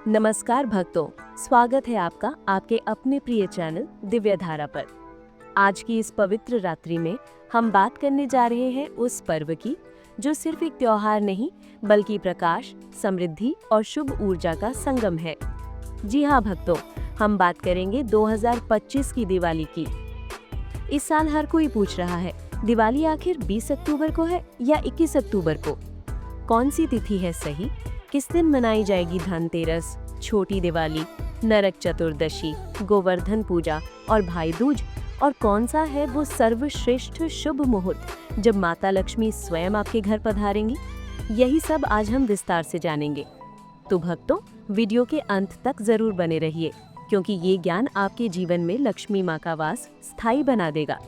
नमस्कार भक्तों, स्वागत है आपका आपके अपने प्रिय चैनल दिव्य धारा पर। आज की इस पवित्र रात्रि में हम बात करने जा रहे हैं उस पर्व की जो सिर्फ एक त्योहार नहीं बल्कि प्रकाश, समृद्धि और शुभ ऊर्जा का संगम है। जी हाँ भक्तों, हम बात करेंगे 2025 की दिवाली की। इस साल हर कोई पूछ रहा है, दिवाली आखिर 20 अक्टूबर को है या 21 अक्टूबर को? कौन सी तिथि है सही? किस दिन मनाई जाएगी धनतेरस, छोटी दिवाली, नरक चतुर्दशी, गोवर्धन पूजा और भाई दूज? और कौन सा है वो सर्वश्रेष्ठ शुभ मुहूर्त जब माता लक्ष्मी स्वयं आपके घर पधारेंगी? यही सब आज हम विस्तार से जानेंगे। तो भक्तों, वीडियो के अंत तक जरूर बने रहिए, क्योंकि ये ज्ञान आपके जीवन में लक्ष्मी माँ का वास स्थायी बना देगा।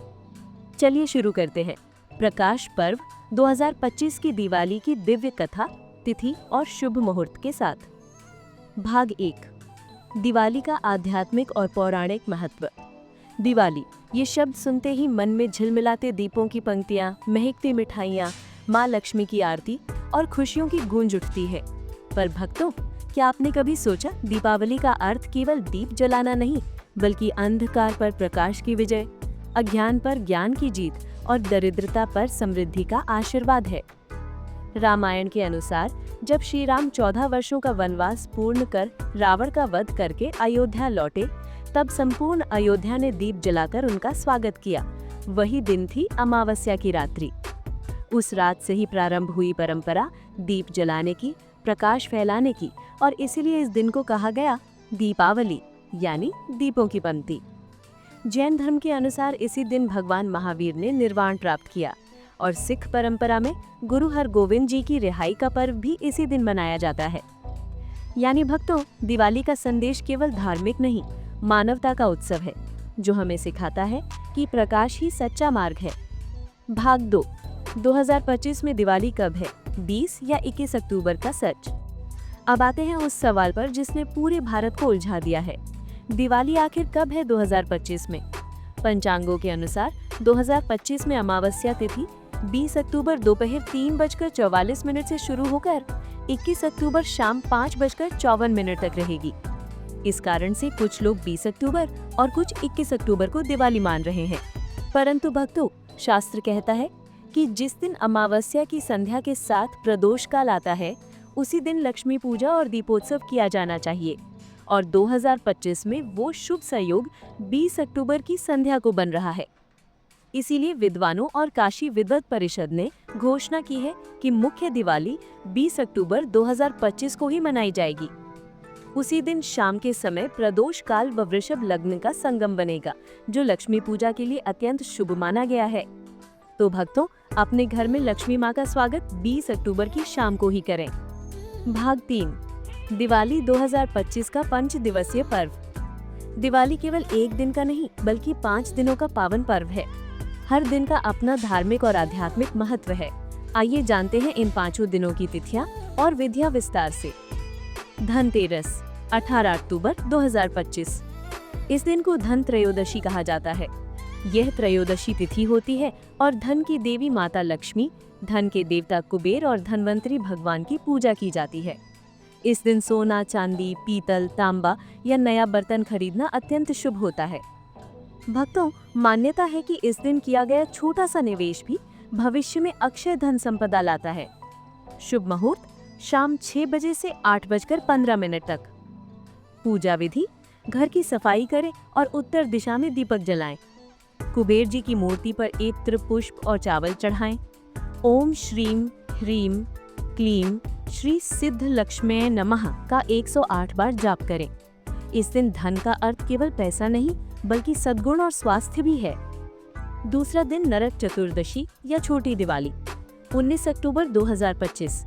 चलिए शुरू करते हैं। प्रकाश पर्व 2025 की दिवाली की दिव्य कथा, तिथि और शुभ मुहूर्त के साथ। भाग 1, दिवाली का आध्यात्मिक और पौराणिक महत्व। दिवाली, ये शब्द सुनते ही मन में झिलमिलाते दीपों की पंक्तियां, महकती मिठाइयां, माँ लक्ष्मी की आरती और खुशियों की गूंज उठती है। पर भक्तों, क्या आपने कभी सोचा दीपावली का अर्थ केवल दीप जलाना नहीं, बल्कि अंधकार पर प्रकाश की विजय, अज्ञान पर ज्ञान की जीत और दरिद्रता पर समृद्धि का आशीर्वाद है। रामायण के अनुसार जब श्री राम 14 वर्षों का वनवास पूर्ण कर रावण का वध करके अयोध्या लौटे, तब संपूर्ण अयोध्या ने दीप जलाकर उनका स्वागत किया। वही दिन थी अमावस्या की रात्रि। उस रात से ही प्रारंभ हुई परंपरा दीप जलाने की, प्रकाश फैलाने की, और इसीलिए इस दिन को कहा गया दीपावली, यानी दीपों की पंक्ति। जैन धर्म के अनुसार इसी दिन भगवान महावीर ने निर्वाण प्राप्त किया और सिख परंपरा में गुरु हरगोविंद जी की रिहाई का पर्व भी इसी दिन मनाया जाता है। यानी भक्तों, दिवाली का संदेश केवल धार्मिक नहीं, मानवता का उत्सव है, जो हमें सिखाता है कि प्रकाश ही सच्चा मार्ग है। भाग 2, 2025 में दिवाली कब है, 20 या 21 अक्टूबर का सच? अब आते हैं उस सवाल पर जिसने पूरे भारत को उलझा दिया है। दिवाली आखिर कब है 2025 में? पंचांगों के अनुसार 2025 में अमावस्या तिथि 20 अक्टूबर दोपहर 3:44 से शुरू होकर 21 अक्टूबर शाम 5:54 तक रहेगी। इस कारण से कुछ लोग 20 अक्टूबर और कुछ 21 अक्टूबर को दिवाली मान रहे हैं। परंतु भक्तों, शास्त्र कहता है कि जिस दिन अमावस्या की संध्या के साथ प्रदोष काल आता है, उसी दिन लक्ष्मी पूजा और दीपोत्सव किया जाना चाहिए। और 2025 में वो शुभ संयोग 20 अक्टूबर की संध्या को बन रहा है। इसीलिए विद्वानों और काशी विद्वत परिषद ने घोषणा की है कि मुख्य दिवाली 20 अक्टूबर 2025 को ही मनाई जाएगी। उसी दिन शाम के समय प्रदोष काल व वृषभ लग्न का संगम बनेगा, जो लक्ष्मी पूजा के लिए अत्यंत शुभ माना गया है। तो भक्तों, अपने घर में लक्ष्मी माँ का स्वागत 20 अक्टूबर की शाम को ही करें। भाग 3, दिवाली 2025 का 5 दिवसीय पर्व। दिवाली केवल एक दिन का नहीं बल्कि 5 दिनों का पावन पर्व है। हर दिन का अपना धार्मिक और आध्यात्मिक महत्व है। आइए जानते हैं इन 5 दिनों की तिथियां और विधियां विस्तार से। धनतेरस 18 अक्टूबर 2025। इस दिन को धन त्रयोदशी कहा जाता है। यह त्रयोदशी तिथि होती है और धन की देवी माता लक्ष्मी, धन के देवता कुबेर और धनवंतरी भगवान की पूजा की जाती है। इस दिन सोना, चांदी, पीतल, तांबा या नया बर्तन खरीदना अत्यंत शुभ होता है। भक्तों, मान्यता है कि इस दिन किया गया छोटा सा निवेश भी भविष्य में अक्षय धन संपदा लाता है। शुभ मुहूर्त शाम 6 बजे से 8:15 तक। पूजा विधि: घर की सफाई करें और उत्तर दिशा में दीपक जलाएं। कुबेर जी की मूर्ति पर इत्र, पुष्प और चावल चढ़ाएं। ओम श्रीम ह्रीम क्लीम श्री सिद्ध लक्ष्म्यै नमः का 108 बार जाप करें। इस दिन धन का अर्थ केवल पैसा नहीं बल्कि सद्गुण और स्वास्थ्य भी है। दूसरा दिन नरक चतुर्दशी या छोटी दिवाली, 19 अक्टूबर 2025।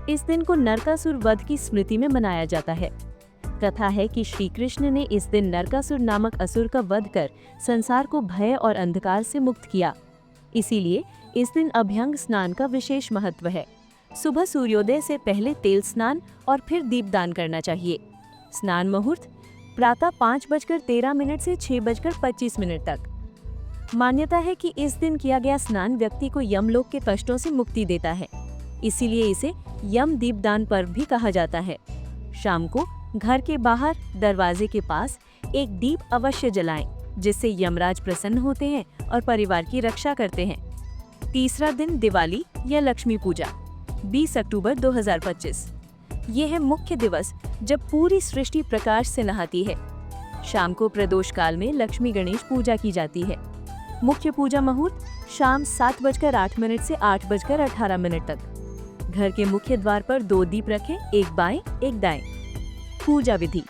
इस दिन को नरकासुर वध की स्मृति में मनाया जाता है। कथा है कि श्री कृष्ण ने इस दिन नरकासुर नामक असुर का वध कर संसार को भय और अंधकार से मुक्त किया। इसीलिए इस दिन अभ्यंग स्नान का विशेष महत्व है। सुबह सूर्योदय से पहले तेल स्नान और फिर दीपदान करना चाहिए। स्नान मुहूर्त प्रातः 5:13 से 6:25 तक। मान्यता है कि इस दिन किया गया स्नान व्यक्ति को यमलोक के कष्टों से मुक्ति देता है। इसीलिए इसे यम दीपदान पर्व भी कहा जाता है। शाम को घर के बाहर दरवाजे के पास एक दीप अवश्य जलाएं, जिससे यमराज प्रसन्न होते हैं और परिवार की रक्षा करते हैं। तीसरा दिन दिवाली या लक्ष्मी पूजा 20 अक्टूबर 2025। ये है मुख्य दिवस जब पूरी सृष्टि प्रकाश से नहाती है। शाम को प्रदोष काल में लक्ष्मी गणेश पूजा की जाती है। मुख्य पूजा मुहूर्त शाम 7:08 से 8:18 तक। घर के मुख्य द्वार पर 2 दीप रखें, एक बाएं एक दाएं। पूजा विधि: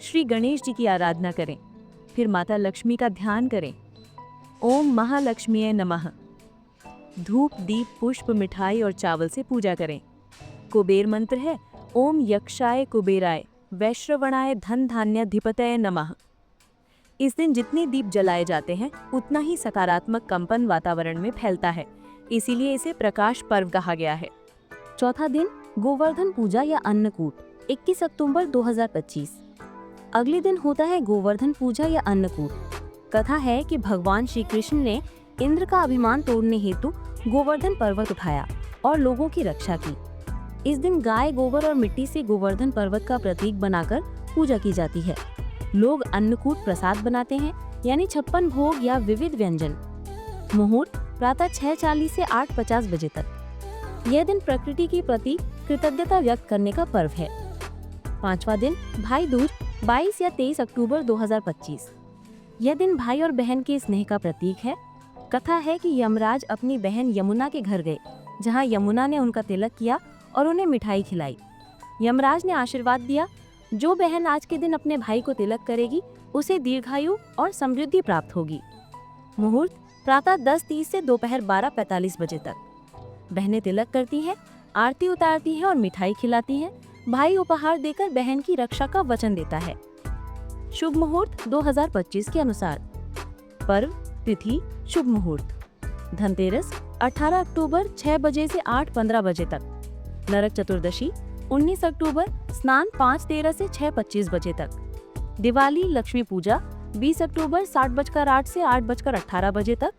श्री गणेश जी की आराधना करें, फिर माता लक्ष्मी का ध्यान करें। ओम महालक्ष्मीये नमः। धूप, दीप, पुष्प, मिठाई और चावल से पूजा करें। कुबेर मंत्र है ओम यक्षाय कुबेराय वैश्रवणाय धन धान्याधिपतये नमः। इस दिन जितने दीप जलाए जाते हैं उतना ही सकारात्मक कंपन वातावरण में फैलता है, इसीलिए इसे प्रकाश पर्व कहा गया है। चौथा दिन गोवर्धन पूजा या अन्नकूट 21 अक्टूबर 2025। अगले दिन होता है गोवर्धन पूजा या अन्नकूट। कथा है कि भगवान श्री कृष्ण ने इंद्र का अभिमान तोड़ने हेतु गोवर्धन पर्वत उठाया और लोगों की रक्षा की। इस दिन गाय, गोबर और मिट्टी से गोवर्धन पर्वत का प्रतीक बनाकर पूजा की जाती है। लोग अन्नकूट प्रसाद बनाते हैं, यानी 56 भोग या विविध व्यंजन। मुहूर्त प्रातः 6:40 से 8:50 बजे तक। यह दिन प्रकृति के प्रति कृतज्ञता व्यक्त करने का पर्व है। पांचवा दिन भाई दूज 22 या 23 अक्टूबर 2025। यह दिन भाई और बहन के स्नेह का प्रतीक है। कथा है कि यमराज अपनी बहन यमुना के घर गए, जहां यमुना ने उनका तिलक किया और उन्हें मिठाई खिलाई। यमराज ने आशीर्वाद दिया, जो बहन आज के दिन अपने भाई को तिलक करेगी उसे दीर्घायु और समृद्धि प्राप्त होगी। मुहूर्त प्रातः 10:30 से दोपहर 12:45 बजे तक। बहनें तिलक करती हैं, आरती उतारती हैं और मिठाई खिलाती हैं। भाई उपहार देकर बहन की रक्षा का वचन देता है। शुभ मुहूर्त 2025 के अनुसार। पर्व तिथि शुभ मुहूर्त: धनतेरस 18 अक्टूबर 6 बजे से 8:15 बजे तक। नरक चतुर्दशी 19 अक्टूबर स्नान 5:13 से 6:25 बजे तक। दिवाली लक्ष्मी पूजा 20 अक्टूबर 7:08 से 8:18 बजे तक।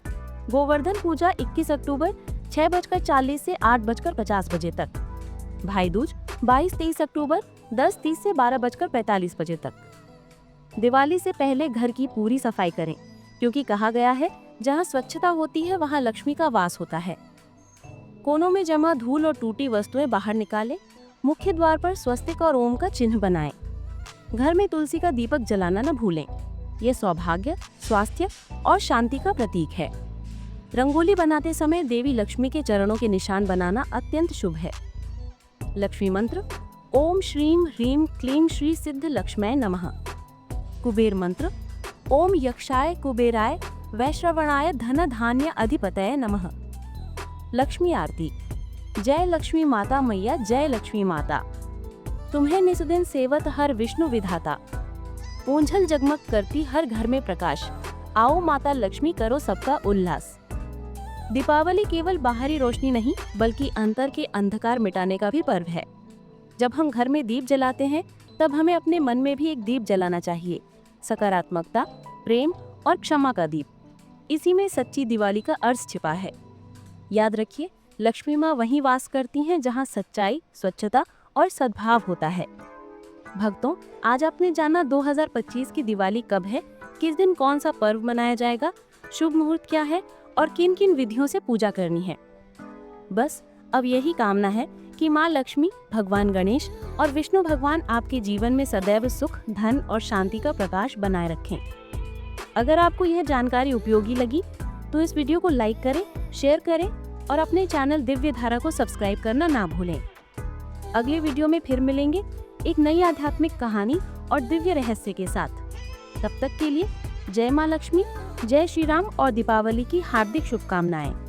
गोवर्धन पूजा 21 अक्टूबर 6:40 से 8:50 बजे तक। भाई दूज 22-23 अक्टूबर 10:30 से 12:45 बजे तक। दिवाली से पहले घर की पूरी सफाई करें, क्योंकि कहा गया है जहाँ स्वच्छता होती है वहाँ लक्ष्मी का वास होता है। कोनों में जमा धूल और टूटी वस्तुएं बाहर निकालें। मुख्य द्वार पर स्वस्तिक और ओम का चिन्ह बनाएं। घर में तुलसी का दीपक जलाना न भूलें। ये सौभाग्य, स्वास्थ्य और शांति का प्रतीक है। रंगोली बनाते समय देवी लक्ष्मी के चरणों के निशान बनाना अत्यंत शुभ है। लक्ष्मी मंत्र ओम श्रीम ह्रीम क्लीम श्री सिद्ध लक्ष्मय नमः। कुबेर मंत्र ओम यक्षाय कुबेराय वैश्रवणाय धन धान्य अधिपतये नमः। लक्ष्मी आरती: जय लक्ष्मी माता मैया, जय लक्ष्मी माता। तुम्हें निस्दिन सेवत हर विष्णु विधाता। पूंझल जगमग करती हर घर में प्रकाश। आओ माता लक्ष्मी करो सबका उल्लास। दीपावली केवल बाहरी रोशनी नहीं, बल्कि अंतर के अंधकार मिटाने का भी पर्व है। जब हम घर में दीप जलाते हैं तब हमें अपने मन में भी एक दीप जलाना चाहिए। सकारात्मकता, प्रेम और क्षमा का दीप। इसी में सच्ची दिवाली का अर्थ छिपा है। याद रखिए, लक्ष्मी माँ वहीं वास करती हैं जहाँ सच्चाई, स्वच्छता और सद्भाव होता है। भक्तों, आज आपने जाना 2025 की दिवाली कब है, किस दिन कौन सा पर्व मनाया जाएगा, शुभ मुहूर्त क्या है और किन किन विधियों से पूजा करनी है। बस अब यही कामना है कि माँ लक्ष्मी, भगवान गणेश और विष्णु भगवान आपके जीवन में सदैव सुख, धन और शांति का प्रकाश बनाए रखें। अगर आपको यह जानकारी उपयोगी लगी तो इस वीडियो को लाइक करें, शेयर करें और अपने चैनल दिव्य धारा को सब्सक्राइब करना ना भूलें। अगले वीडियो में फिर मिलेंगे एक नई आध्यात्मिक कहानी और दिव्य रहस्य के साथ। तब तक के लिए जय माँ लक्ष्मी, जय श्री राम और दीपावली की हार्दिक शुभकामनाएं।